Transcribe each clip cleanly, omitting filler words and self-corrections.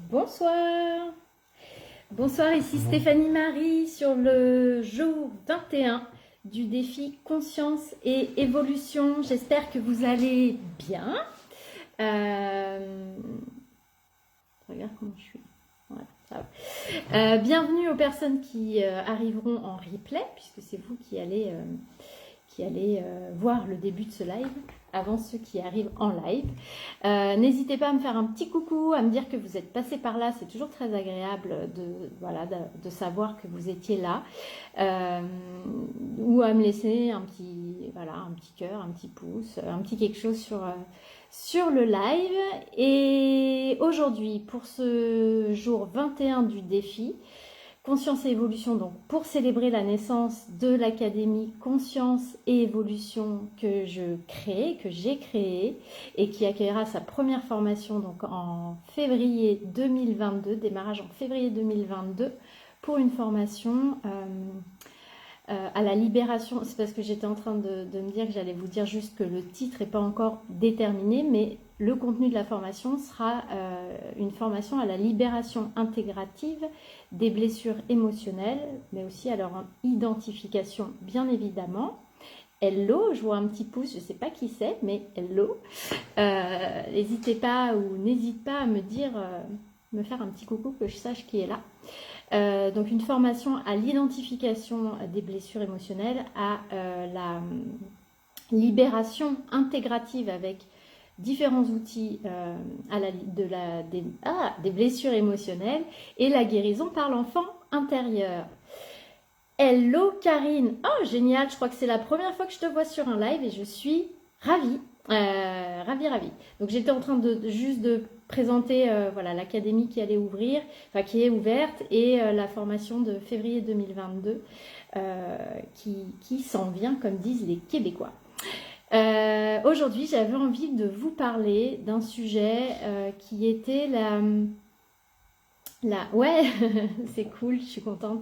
Bonsoir, bonsoir, ici Stéphanie Marie sur le jour 21 du défi Conscience et Évolution. J'espère que vous allez bien. Regarde comment je suis. Voilà, ça va. Bienvenue aux personnes qui arriveront en replay, puisque c'est vous qui allez voir le début de ce live avant ceux qui arrivent en live. N'hésitez pas à me faire un petit coucou, à me dire que vous êtes passé par là. C'est toujours très agréable de savoir que vous étiez là. Ou à me laisser un petit cœur, un petit pouce, un petit quelque chose sur le live. Et aujourd'hui, pour ce jour 21 du défi, Conscience et Évolution, donc pour célébrer la naissance de l'Académie Conscience et Évolution que j'ai créée et qui accueillera sa première formation donc en février 2022, démarrage en février 2022 pour une formation à la libération. C'est parce que j'étais en train de me dire que j'allais vous dire juste que le titre n'est pas encore déterminé, mais le contenu de la formation sera une formation à la libération intégrative des blessures émotionnelles, mais aussi à leur identification, bien évidemment. Hello, je vois un petit pouce, je ne sais pas qui c'est, mais hello. N'hésitez pas ou n'hésite pas à me dire, me faire un petit coucou que je sache qui est là. Donc une formation à l'identification des blessures émotionnelles, à la libération intégrative avec différents outils des blessures émotionnelles et la guérison par l'enfant intérieur. Hello Karine, oh génial, je crois que c'est la première fois que je te vois sur un live et je suis ravie, ravie. Donc j'étais en train de présenter l'académie qui allait ouvrir, enfin qui est ouverte et la formation de février 2022 qui s'en vient comme disent les Québécois. Aujourd'hui, j'avais envie de vous parler d'un sujet qui était ouais, c'est cool, je suis contente.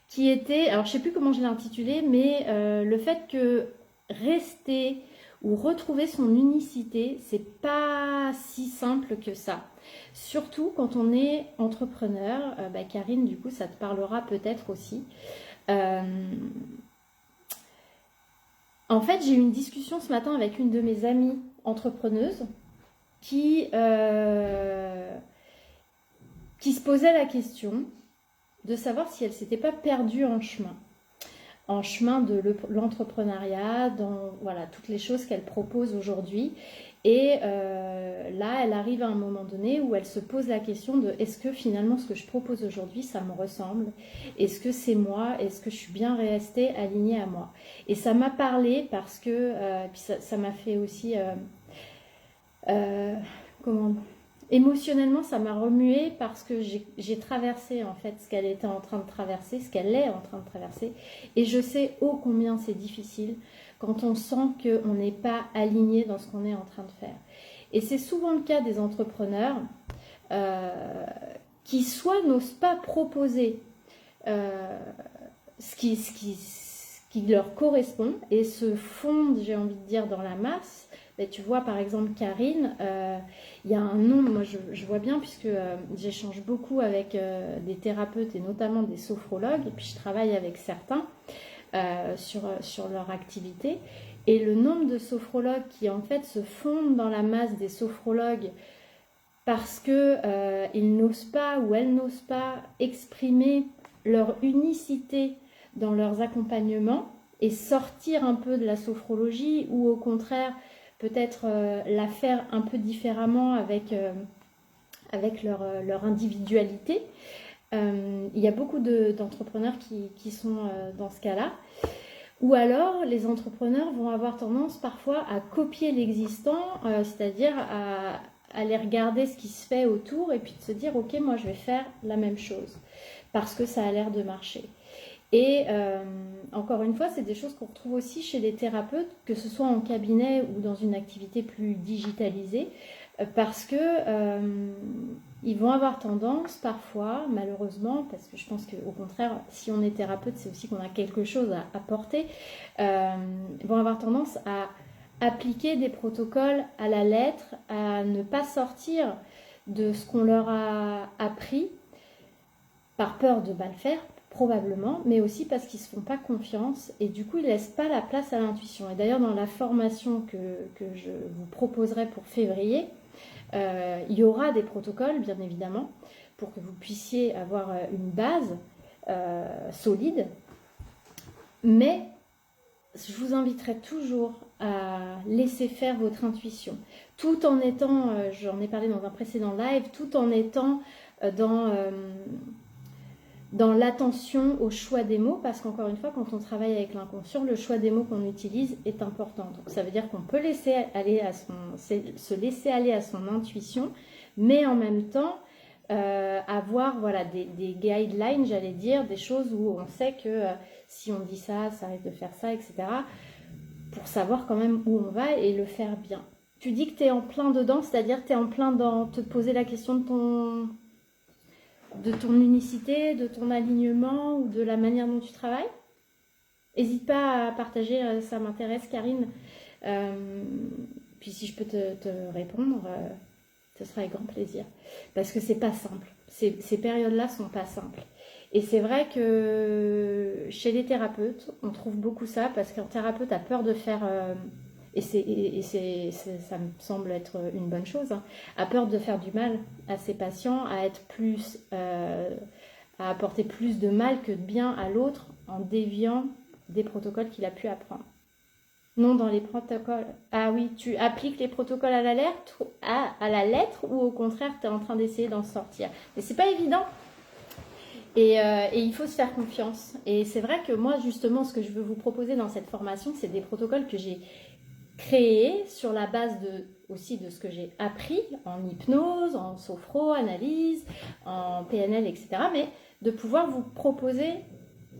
Qui était, alors je sais plus comment je l'ai intitulé, mais le fait que rester ou retrouver son unicité, c'est pas si simple que ça. Surtout quand on est entrepreneur. Karine, du coup, ça te parlera peut-être aussi. En fait, j'ai eu une discussion ce matin avec une de mes amies entrepreneuses qui se posait la question de savoir si elle s'était pas perdue en chemin de l'entrepreneuriat, dans toutes les choses qu'elle propose aujourd'hui. Et là, elle arrive à un moment donné où elle se pose la question de est-ce que finalement ce que je propose aujourd'hui, ça me ressemble? Est-ce que c'est moi? Est-ce que je suis bien restée alignée à moi? Et ça m'a parlé parce que, puis ça m'a fait aussi, émotionnellement, ça m'a remué parce que j'ai traversé en fait ce qu'elle était en train de traverser, ce qu'elle est en train de traverser. Et je sais ô combien c'est difficile quand on sent qu'on n'est pas aligné dans ce qu'on est en train de faire. Et c'est souvent le cas des entrepreneurs qui soit n'osent pas proposer ce qui leur correspond et se fondent, j'ai envie de dire, dans la masse. Tu vois, par exemple, Karine, il y a un nom, moi je vois bien, puisque j'échange beaucoup avec des thérapeutes et notamment des sophrologues, et puis je travaille avec certains sur leur activité. Et le nombre de sophrologues qui en fait se fondent dans la masse des sophrologues parce qu'ils n'osent pas ou elles n'osent pas exprimer leur unicité dans leurs accompagnements et sortir un peu de la sophrologie, ou au contraire peut-être la faire un peu différemment avec leur individualité. Il y a beaucoup d'entrepreneurs qui sont dans ce cas-là. Ou alors, les entrepreneurs vont avoir tendance parfois à copier l'existant, c'est-à-dire à aller regarder ce qui se fait autour et puis de se dire « Ok, moi je vais faire la même chose parce que ça a l'air de marcher ». Et encore une fois, c'est des choses qu'on retrouve aussi chez les thérapeutes, que ce soit en cabinet ou dans une activité plus digitalisée, parce que ils vont avoir tendance parfois, malheureusement, parce que je pense qu'au contraire, si on est thérapeute, c'est aussi qu'on a quelque chose à apporter, ils vont avoir tendance à appliquer des protocoles à la lettre, à ne pas sortir de ce qu'on leur a appris, par peur de mal faire, probablement, mais aussi parce qu'ils ne se font pas confiance et du coup ils ne laissent pas la place à l'intuition. Et d'ailleurs dans la formation que je vous proposerai pour février, il y aura des protocoles bien évidemment pour que vous puissiez avoir une base solide, mais je vous inviterai toujours à laisser faire votre intuition, tout en étant, j'en ai parlé dans un précédent live, tout en étant dans l'attention au choix des mots, parce qu'encore une fois, quand on travaille avec l'inconscient, le choix des mots qu'on utilise est important. Donc ça veut dire qu'on peut se laisser aller à son intuition, mais en même temps avoir voilà, des guidelines, j'allais dire, des choses où on sait que si on dit ça, ça risque de faire ça, etc. Pour savoir quand même où on va et le faire bien. Tu dis que tu es en plein dedans, c'est-à-dire que tu es en plein dans te poser la question de ton unicité, de ton alignement ou de la manière dont tu travailles. N'hésite pas à partager, ça m'intéresse Karine. Puis si je peux te répondre, ce sera avec grand plaisir. Parce que c'est pas simple. Ces périodes-là sont pas simples. Et c'est vrai que chez les thérapeutes, on trouve beaucoup ça parce qu'un thérapeute a peur de faire... ça me semble être une bonne chose, hein, a peur de faire du mal à ses patients, à apporter plus de mal que de bien à l'autre en déviant des protocoles qu'il a pu apprendre. Non, dans les protocoles. Ah oui, tu appliques les protocoles à la lettre ou au contraire, tu es en train d'essayer d'en sortir. Mais c'est pas évident. Et il faut se faire confiance. Et c'est vrai que moi, justement, ce que je veux vous proposer dans cette formation, c'est des protocoles que j'ai créés sur la base aussi de ce que j'ai appris en hypnose, en sophro-analyse, en PNL, etc. Mais de pouvoir vous proposer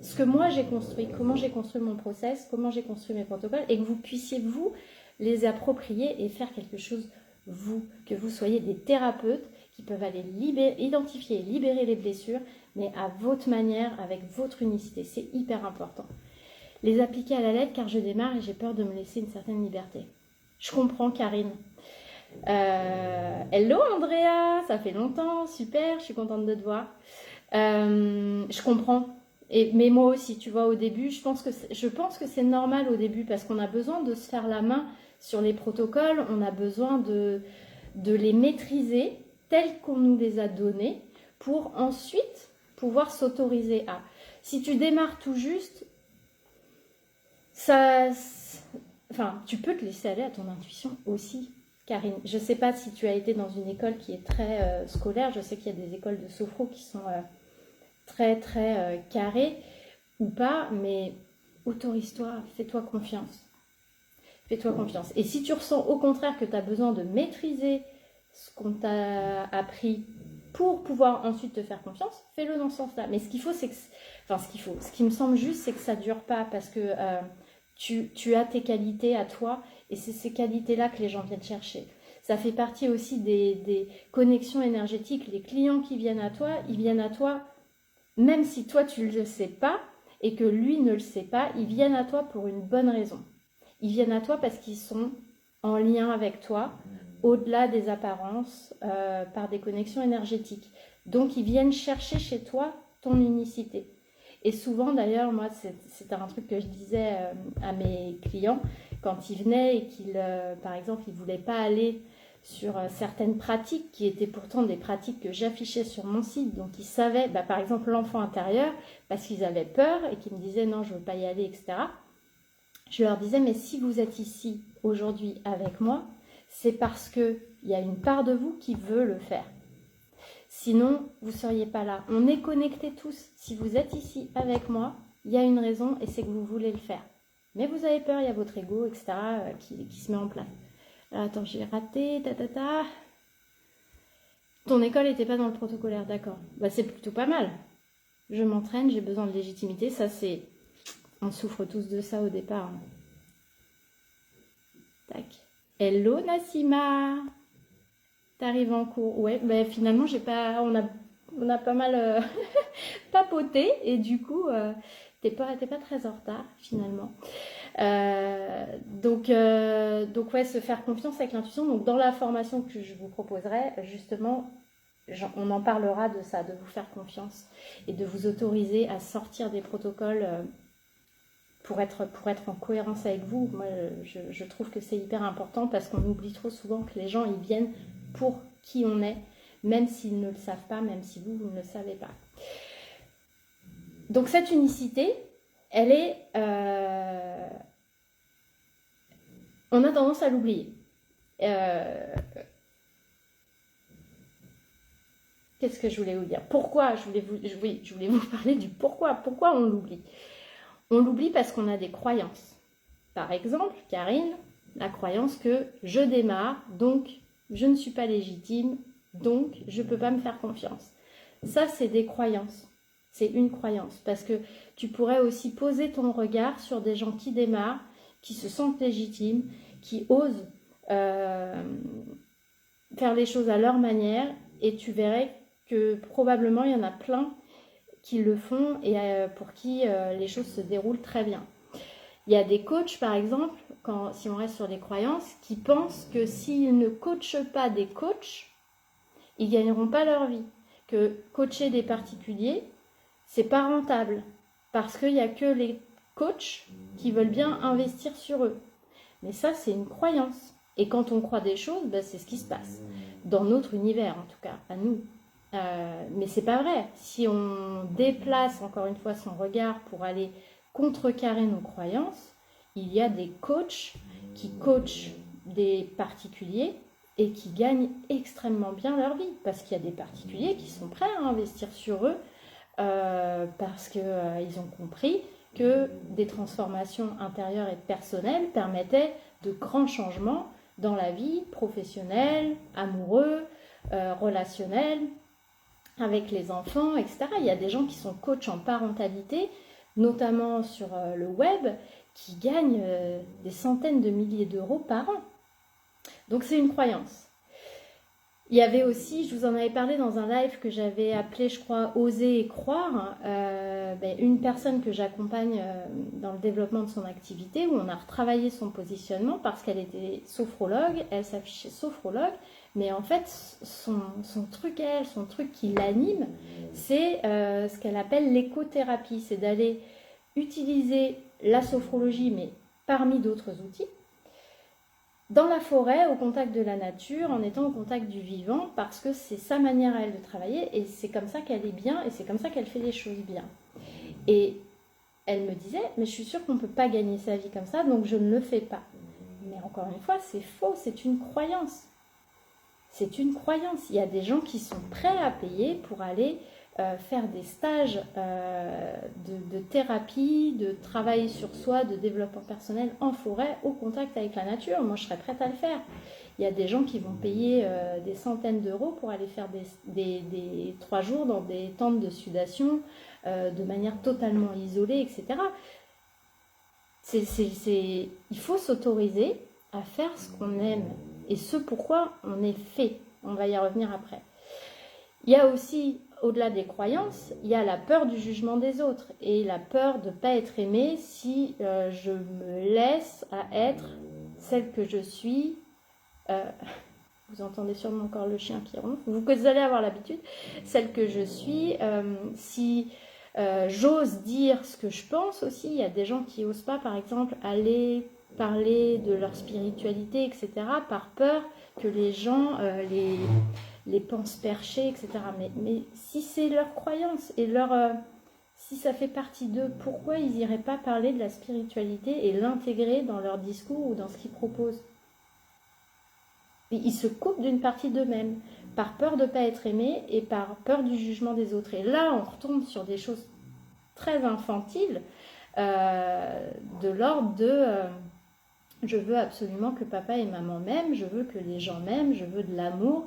ce que moi j'ai construit, comment j'ai construit mon process, comment j'ai construit mes protocoles, et que vous puissiez, vous, les approprier et faire quelque chose, vous, que vous soyez des thérapeutes qui peuvent aller identifier et libérer les blessures, mais à votre manière, avec votre unicité. C'est hyper important. Les appliquer à la lettre, car je démarre et j'ai peur de me laisser une certaine liberté. Je comprends, Karine. Hello, Andrea, ça fait longtemps, super, je suis contente de te voir. Je comprends. Mais moi aussi, tu vois, au début, je pense que c'est normal au début parce qu'on a besoin de se faire la main sur les protocoles, on a besoin de les maîtriser tels qu'on nous les a donnés pour ensuite pouvoir s'autoriser à. Si tu démarres tout juste, tu peux te laisser aller à ton intuition aussi, Karine. Je ne sais pas si tu as été dans une école qui est très scolaire, je sais qu'il y a des écoles de sophro qui sont... très très carré ou pas, mais autorise-toi, fais-toi confiance. Fais-toi confiance. Et si tu ressens au contraire que tu as besoin de maîtriser ce qu'on t'a appris pour pouvoir ensuite te faire confiance, fais-le dans ce sens-là. Mais ce qui me semble juste, c'est que ça ne dure pas parce que tu as tes qualités à toi et c'est ces qualités-là que les gens viennent chercher. Ça fait partie aussi des connexions énergétiques. Les clients qui viennent à toi, ils viennent à toi même si toi tu ne le sais pas et que lui ne le sait pas, ils viennent à toi pour une bonne raison. Ils viennent à toi parce qu'ils sont en lien avec toi, au-delà des apparences, par des connexions énergétiques. Donc ils viennent chercher chez toi ton unicité. Et souvent d'ailleurs, moi c'est un truc que je disais à mes clients, quand ils venaient et qu'ils, par exemple, ils ne voulaient pas aller sur certaines pratiques qui étaient pourtant des pratiques que j'affichais sur mon site. Donc ils savaient, par exemple l'enfant intérieur, parce qu'ils avaient peur et qu'ils me disaient non, je ne veux pas y aller, etc. Je leur disais, mais si vous êtes ici aujourd'hui avec moi, c'est parce qu'il y a une part de vous qui veut le faire. Sinon, vous ne seriez pas là. On est connectés tous. Si vous êtes ici avec moi, il y a une raison et c'est que vous voulez le faire. Mais vous avez peur, il y a votre ego, etc. qui se met en place. Attends, j'ai raté, Ton école n'était pas dans le protocolaire, d'accord. C'est plutôt pas mal. Je m'entraîne, j'ai besoin de légitimité. Ça, c'est... On souffre tous de ça au départ. Hein. Tac. Hello, Nassima. T'arrives en cours. Ouais, finalement, on a pas mal papoté. Et du coup, t'es pas très en retard, finalement. Donc ouais, se faire confiance avec l'intuition. Donc dans la formation que je vous proposerai, justement, on en parlera de ça, de vous faire confiance et de vous autoriser à sortir des protocoles pour être en cohérence avec vous. Moi, je trouve que c'est hyper important parce qu'on oublie trop souvent que les gens, ils viennent pour qui on est, même s'ils ne le savent pas, même si vous ne le savez pas. Donc cette unicité, elle est... on a tendance à l'oublier. Qu'est-ce que je voulais vous dire? Pourquoi je voulais vous parler du pourquoi. Pourquoi on l'oublie? On l'oublie parce qu'on a des croyances. Par exemple, Karine, la croyance que je démarre, donc je ne suis pas légitime, donc je ne peux pas me faire confiance. Ça, c'est des croyances. C'est une croyance. Parce que tu pourrais aussi poser ton regard sur des gens qui démarrent, qui se sentent légitimes, qui osent faire les choses à leur manière, et tu verrais que probablement il y en a plein qui le font et pour qui les choses se déroulent très bien. Il y a des coachs, par exemple, si on reste sur les croyances, qui pensent que s'ils ne coachent pas des coachs, ils ne gagneront pas leur vie. Que coacher des particuliers, c'est pas rentable. Parce qu'il n'y a que les coachs qui veulent bien investir sur eux. Mais ça, c'est une croyance. Et quand on croit des choses, ben, c'est ce qui se passe. Dans notre univers, en tout cas, à nous. Mais c'est pas vrai. Si on déplace encore une fois son regard pour aller contrecarrer nos croyances, il y a des coachs qui coachent des particuliers et qui gagnent extrêmement bien leur vie, parce qu'il y a des particuliers qui sont prêts à investir sur eux parce qu'ils ont compris que des transformations intérieures et personnelles permettaient de grands changements dans la vie professionnelle, amoureux, relationnelle, avec les enfants, etc. Il y a des gens qui sont coachs en parentalité, notamment sur le web, qui gagnent des centaines de milliers d'euros par an. Donc c'est une croyance. Il y avait aussi, je vous en avais parlé dans un live que j'avais appelé, je crois, Oser et croire, une personne que j'accompagne dans le développement de son activité, où on a retravaillé son positionnement parce qu'elle était sophrologue, elle s'affichait sophrologue, mais en fait, son truc qui l'anime, c'est ce qu'elle appelle l'écothérapie, c'est d'aller utiliser la sophrologie, mais parmi d'autres outils, dans la forêt, au contact de la nature, en étant au contact du vivant, parce que c'est sa manière à elle de travailler, et c'est comme ça qu'elle est bien, et c'est comme ça qu'elle fait les choses bien. Et elle me disait, mais je suis sûre qu'on ne peut pas gagner sa vie comme ça, donc je ne le fais pas. Mais encore une fois, c'est faux, c'est une croyance. C'est une croyance. Il y a des gens qui sont prêts à payer pour aller faire des stages de thérapie, de travail sur soi, de développement personnel en forêt, au contact avec la nature. Moi, je serais prête à le faire. Il y a des gens qui vont payer des centaines d'euros pour aller faire des 3 jours dans des tentes de sudation de manière totalement isolée, etc. Il faut s'autoriser à faire ce qu'on aime et ce pourquoi on est fait. On va y revenir après. Il y a aussi, au-delà des croyances, il y a la peur du jugement des autres et la peur de ne pas être aimée si je me laisse à être celle que je suis. Vous entendez sûrement encore le chien qui ronfle. Vous allez avoir l'habitude. Celle que je suis, si j'ose dire ce que je pense aussi. Il y a des gens qui n'osent pas, par exemple, aller parler de leur spiritualité, etc., par peur que les gens les pensent perchés, etc. Mais si c'est leur croyance et si ça fait partie d'eux, pourquoi ils n'iraient pas parler de la spiritualité et l'intégrer dans leur discours ou dans ce qu'ils proposent? Et ils se coupent d'une partie d'eux-mêmes par peur de ne pas être aimés et par peur du jugement des autres. Et là, on retombe sur des choses très infantiles de l'ordre de je veux absolument que papa et maman m'aiment, je veux que les gens m'aiment, je veux de l'amour,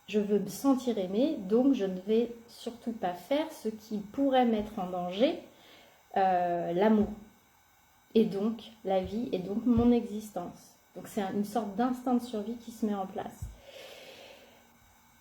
je veux me sentir aimée, donc je ne vais surtout pas faire ce qui pourrait mettre en danger l'amour. Et donc la vie, et donc mon existence. Donc c'est une sorte d'instinct de survie qui se met en place.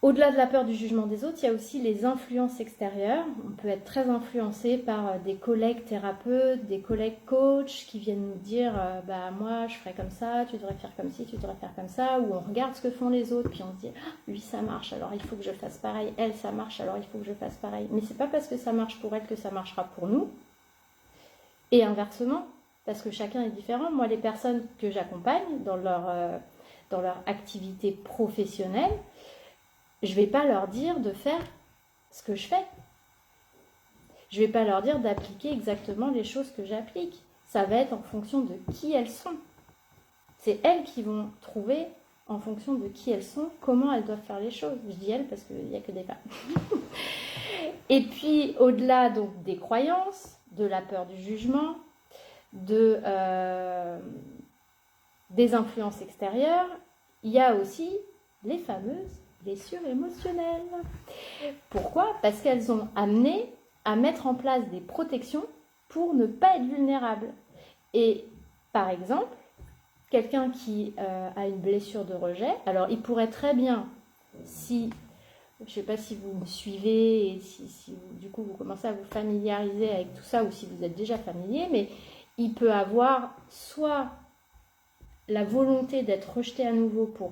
Au-delà de la peur du jugement des autres, il y a aussi les influences extérieures. On peut être très influencé par des collègues thérapeutes, des collègues coachs qui viennent nous dire bah moi je ferais comme ça, tu devrais faire comme ci, tu devrais faire comme ça, ou on regarde ce que font les autres puis on se dit ah, lui ça marche alors il faut que je fasse pareil, elle ça marche alors il faut que je fasse pareil. Mais c'est pas parce que ça marche pour elle que ça marchera pour nous. Et inversement, parce que chacun est différent. Moi les personnes que j'accompagne dans leur activité professionnelle, je ne vais pas leur dire de faire ce que je fais. Je ne vais pas leur dire d'appliquer exactement les choses que j'applique. Ça va être en fonction de qui elles sont. C'est elles qui vont trouver, en fonction de qui elles sont, comment elles doivent faire les choses. Je dis elles parce qu'il n'y a que des femmes. Et puis, au-delà donc, des croyances, de la peur du jugement, des influences extérieures, il y a aussi les fameuses blessures émotionnelles. Pourquoi? Parce qu'elles ont amené à mettre en place des protections pour ne pas être vulnérable. Et par exemple, quelqu'un qui a une blessure de rejet, alors il pourrait très bien, si, je ne sais pas si vous me suivez et si du coup vous commencez à vous familiariser avec tout ça ou si vous êtes déjà familier, mais il peut avoir soit la volonté d'être rejeté à nouveau pour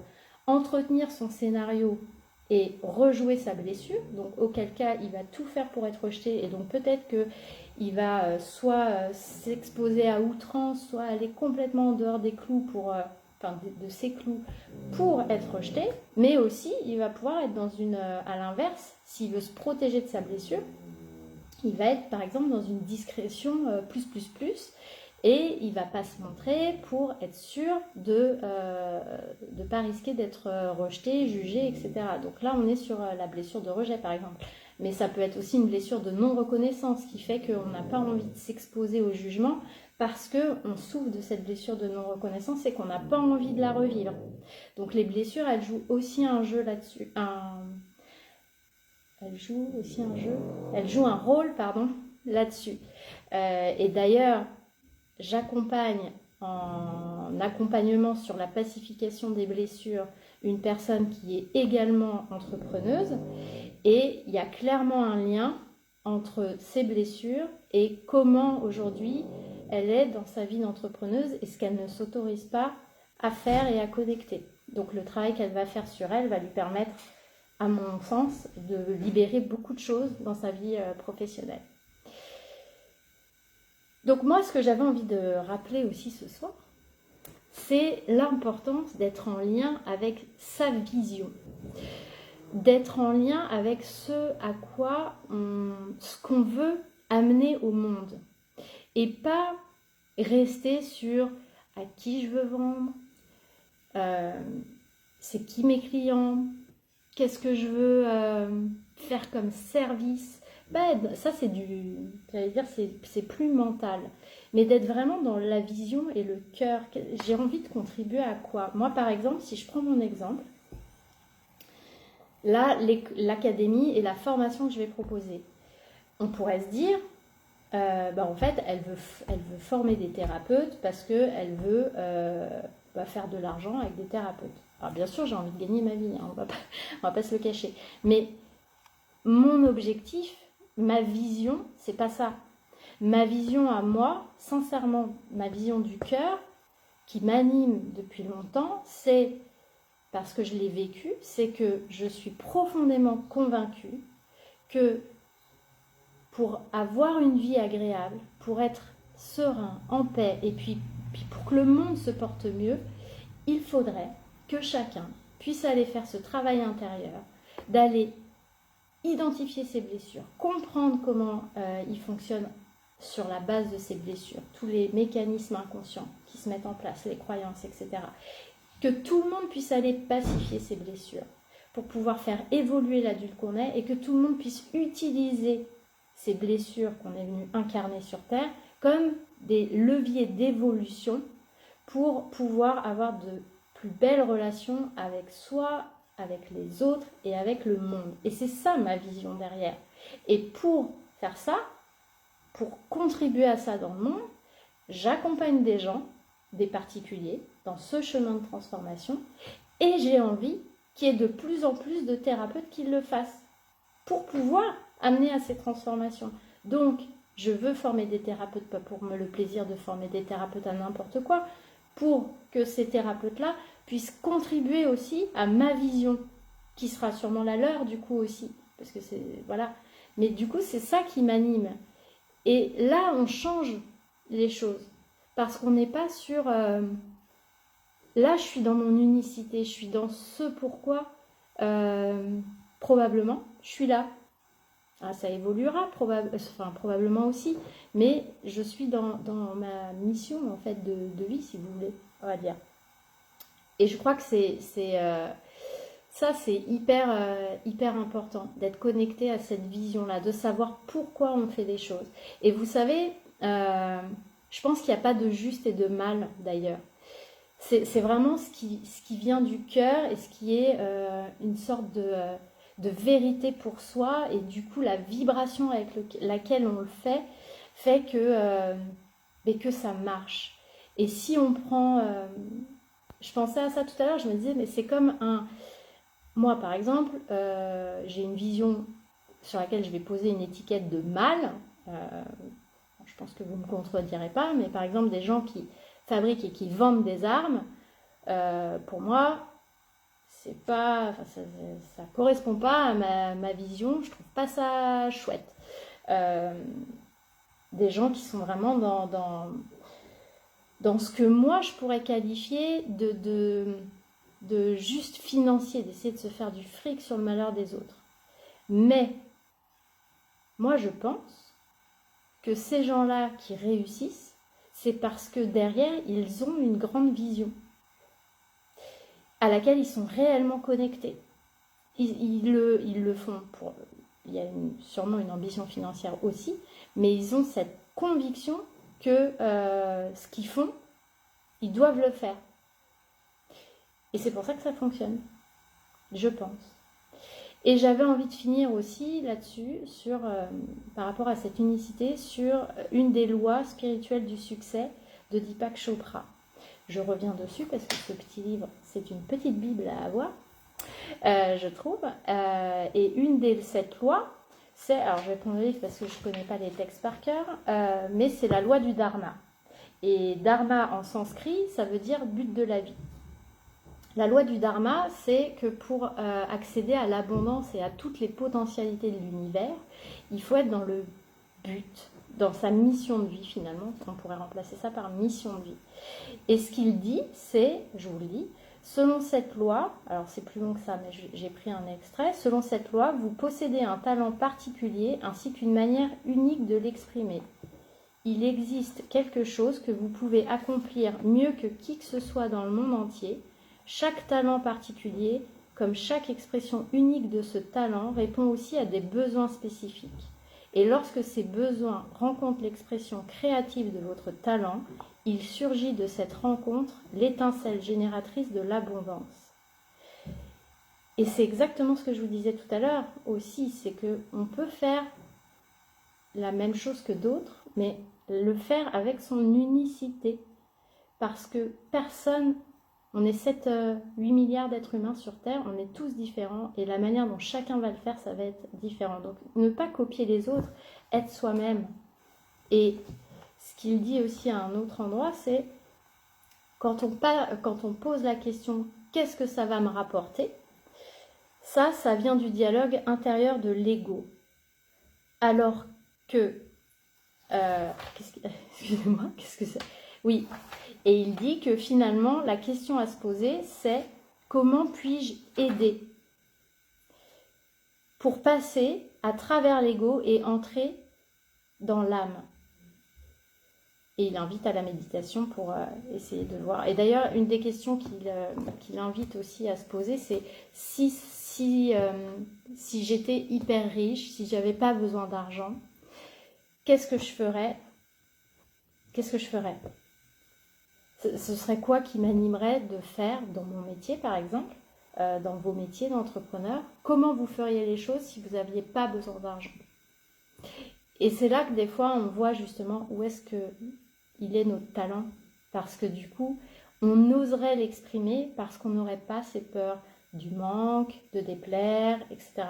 entretenir son scénario et rejouer sa blessure, donc auquel cas il va tout faire pour être rejeté et donc peut-être qu'il va soit s'exposer à outrance, soit aller complètement en dehors des clous de ses clous pour être rejeté, mais aussi il va pouvoir être à l'inverse, s'il veut se protéger de sa blessure, il va être par exemple dans une discrétion plus, et il ne va pas se montrer pour être sûr de ne pas risquer d'être rejeté, jugé, etc. Donc là, on est sur la blessure de rejet, par exemple. Mais ça peut être aussi une blessure de non-reconnaissance qui fait qu'on n'a pas envie de s'exposer au jugement parce qu'on souffre de cette blessure de non-reconnaissance et qu'on n'a pas envie de la revivre. Donc les blessures, elles jouent aussi un jeu là-dessus. Elles jouent un rôle, là-dessus. Et d'ailleurs, j'accompagne en accompagnement sur la pacification des blessures une personne qui est également entrepreneuse et il y a clairement un lien entre ces blessures et comment aujourd'hui elle est dans sa vie d'entrepreneuse et ce qu'elle ne s'autorise pas à faire et à connecter. Donc le travail qu'elle va faire sur elle va lui permettre, à mon sens, de libérer beaucoup de choses dans sa vie professionnelle. Donc moi, ce que j'avais envie de rappeler aussi ce soir, c'est l'importance d'être en lien avec sa vision, d'être en lien avec ce qu'on veut amener au monde, et pas rester sur à qui je veux vendre, c'est qui mes clients, qu'est-ce que je veux faire comme service. Ça c'est plus mental, mais d'être vraiment dans la vision et le cœur. J'ai envie de contribuer à quoi? Moi par exemple, si je prends mon exemple, là l'académie et la formation que je vais proposer, on pourrait se dire en fait elle veut former des thérapeutes parce qu'elle veut faire de l'argent avec des thérapeutes. Alors bien sûr j'ai envie de gagner ma vie, hein, on va pas se le cacher, mais mon objectif, ma vision, c'est pas ça. Ma vision à moi, sincèrement, ma vision du cœur, qui m'anime depuis longtemps, c'est, parce que je l'ai vécu, c'est que je suis profondément convaincue que pour avoir une vie agréable, pour être serein, en paix, et puis pour que le monde se porte mieux, il faudrait que chacun puisse aller faire ce travail intérieur, d'aller identifier ses blessures, comprendre comment ils fonctionnent sur la base de ces blessures, tous les mécanismes inconscients qui se mettent en place, les croyances, etc. Que tout le monde puisse aller pacifier ces blessures pour pouvoir faire évoluer l'adulte qu'on est et que tout le monde puisse utiliser ces blessures qu'on est venu incarner sur Terre comme des leviers d'évolution pour pouvoir avoir de plus belles relations avec soi, avec les autres et avec le monde. Et c'est ça ma vision derrière. Et pour faire ça, pour contribuer à ça dans le monde, j'accompagne des gens, des particuliers, dans ce chemin de transformation et j'ai envie qu'il y ait de plus en plus de thérapeutes qui le fassent pour pouvoir amener à ces transformations. Donc, je veux former des thérapeutes, pas pour le plaisir de former des thérapeutes à n'importe quoi, pour que ces thérapeutes-là puissent contribuer aussi à ma vision, qui sera sûrement la leur du coup aussi, parce que c'est, voilà. Mais du coup, c'est ça qui m'anime. Et là, on change les choses, parce qu'on n'est pas sur... là, je suis dans mon unicité, je suis dans ce pourquoi, probablement, je suis là. Ah, ça évoluera probablement aussi, mais je suis dans ma mission en fait de vie, si vous voulez, on va dire. Et je crois que ça, c'est hyper important d'être connecté à cette vision-là, de savoir pourquoi on fait des choses. Et vous savez, je pense qu'il n'y a pas de juste et de mal d'ailleurs. C'est vraiment ce qui vient du cœur et ce qui est une sorte de vérité pour soi, et du coup la vibration avec laquelle on le fait que ça marche. Et si on prend... je pensais à ça tout à l'heure, je me disais, mais c'est comme moi par exemple, j'ai une vision sur laquelle je vais poser une étiquette de mal. Je pense que vous ne me contredirez pas, mais par exemple des gens qui fabriquent et qui vendent des armes, pour moi, c'est pas, ça correspond pas à ma vision, je trouve pas ça chouette. Des gens qui sont vraiment dans ce que moi je pourrais qualifier de juste financier, d'essayer de se faire du fric sur le malheur des autres. Mais moi je pense que ces gens-là qui réussissent, c'est parce que derrière ils ont une grande vision à laquelle ils sont réellement connectés. Ils le font pour... Il y a sûrement une ambition financière aussi, mais ils ont cette conviction que ce qu'ils font, ils doivent le faire. Et c'est pour ça que ça fonctionne, je pense. Et j'avais envie de finir aussi là-dessus, par rapport à cette unicité, sur une des lois spirituelles du succès de Deepak Chopra. Je reviens dessus parce que ce petit livre, c'est une petite Bible à avoir, je trouve. Et une des 7 lois, c'est, alors je vais prendre le livre parce que je ne connais pas les textes par cœur, mais c'est la loi du Dharma. Et Dharma en sanskrit, ça veut dire but de la vie. La loi du Dharma, c'est que pour accéder à l'abondance et à toutes les potentialités de l'univers, il faut être dans le but, dans sa mission de vie finalement. On pourrait remplacer ça par mission de vie. Et ce qu'il dit, c'est, je vous le dis, selon cette loi, alors c'est plus long que ça, mais j'ai pris un extrait, selon cette loi, vous possédez un talent particulier ainsi qu'une manière unique de l'exprimer. Il existe quelque chose que vous pouvez accomplir mieux que qui que ce soit dans le monde entier. Chaque talent particulier, comme chaque expression unique de ce talent, répond aussi à des besoins spécifiques. Et lorsque ces besoins rencontrent l'expression créative de votre talent, il surgit de cette rencontre l'étincelle génératrice de l'abondance. Et c'est exactement ce que je vous disais tout à l'heure aussi, c'est qu'on peut faire la même chose que d'autres, mais le faire avec son unicité. Parce que personne, on est 8 milliards d'êtres humains sur Terre, on est tous différents, et la manière dont chacun va le faire, ça va être différent. Donc ne pas copier les autres, être soi-même. Et ce qu'il dit aussi à un autre endroit, c'est quand on pose la question « qu'est-ce que ça va me rapporter ?», ça vient du dialogue intérieur de l'ego. Alors que... excusez-moi, qu'est-ce que c'est ? Oui, et il dit que finalement, la question à se poser, c'est « comment puis-je aider ?» pour passer à travers l'ego et entrer dans l'âme. Et il invite à la méditation pour essayer de voir. Et d'ailleurs, une des questions qu'il invite aussi à se poser, c'est si j'étais hyper riche, si j'avais pas besoin d'argent, qu'est-ce que je ferais ? Ce serait quoi qui m'animerait de faire dans mon métier, par exemple, dans vos métiers d'entrepreneur ? Comment vous feriez les choses si vous n'aviez pas besoin d'argent ? Et c'est là que des fois, on voit justement où est-ce qu'il est notre talent. Parce que du coup, on oserait l'exprimer parce qu'on n'aurait pas ces peurs du manque, de déplaire, etc.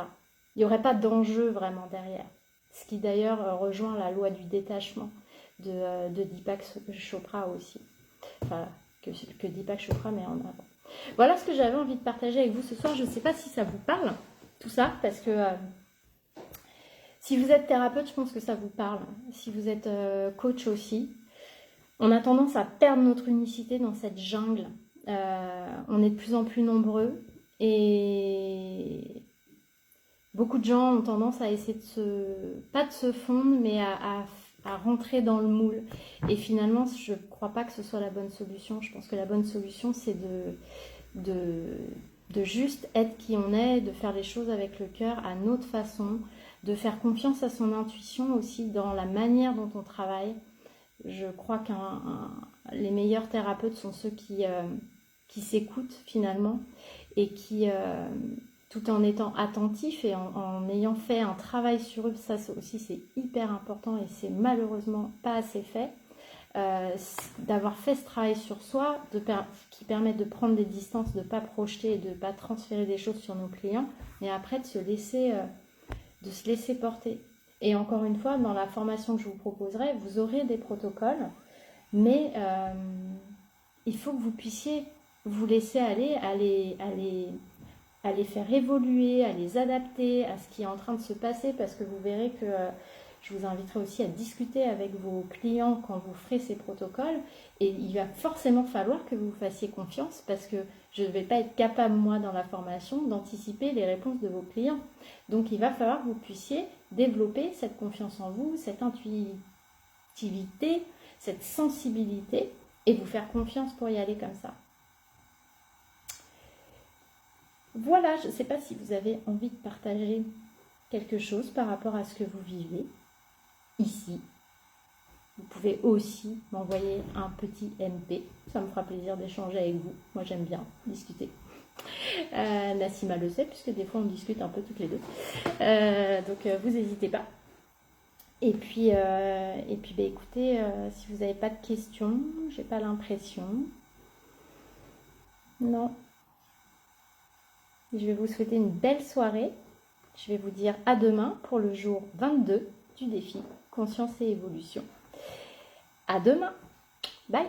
Il n'y aurait pas d'enjeu vraiment derrière. Ce qui d'ailleurs rejoint la loi du détachement de Deepak Chopra aussi. Enfin, que Deepak Chopra met en avant. Voilà ce que j'avais envie de partager avec vous ce soir. Je ne sais pas si ça vous parle, tout ça, parce que si vous êtes thérapeute, je pense que ça vous parle. Si vous êtes coach aussi, on a tendance à perdre notre unicité dans cette jungle. On est de plus en plus nombreux et beaucoup de gens ont tendance à essayer pas de se fondre, mais à rentrer dans le moule. Et finalement, je ne crois pas que ce soit la bonne solution. Je pense que la bonne solution, c'est de juste être qui on est, de faire les choses avec le cœur, à notre façon, de faire confiance à son intuition aussi dans la manière dont on travaille. Je crois que les meilleurs thérapeutes sont ceux qui s'écoutent finalement et qui, tout en étant attentifs et en ayant fait un travail sur eux, ça aussi c'est hyper important et c'est malheureusement pas assez fait, d'avoir fait ce travail sur soi qui permet de prendre des distances, de ne pas projeter et de ne pas transférer des choses sur nos clients, mais après de se laisser porter. Et encore une fois, dans la formation que je vous proposerai, vous aurez des protocoles, mais il faut que vous puissiez vous laisser aller, à les faire évoluer, à les adapter à ce qui est en train de se passer, parce que vous verrez que je vous inviterai aussi à discuter avec vos clients quand vous ferez ces protocoles, et il va forcément falloir que vous fassiez confiance, parce que je ne vais pas être capable, moi, dans la formation, d'anticiper les réponses de vos clients. Donc, il va falloir que vous puissiez développer cette confiance en vous, cette intuitivité, cette sensibilité, et vous faire confiance pour y aller comme ça. Voilà, je ne sais pas si vous avez envie de partager quelque chose par rapport à ce que vous vivez ici. Vous pouvez aussi m'envoyer un petit MP. Ça me fera plaisir d'échanger avec vous. Moi, j'aime bien discuter. Nassima le sait, puisque des fois, on discute un peu toutes les deux. Donc, vous n'hésitez pas. Et puis écoutez, si vous n'avez pas de questions, j'ai pas l'impression. Non. Je vais vous souhaiter une belle soirée. Je vais vous dire à demain pour le jour 22 du défi Conscience et Évolution. À demain. Bye.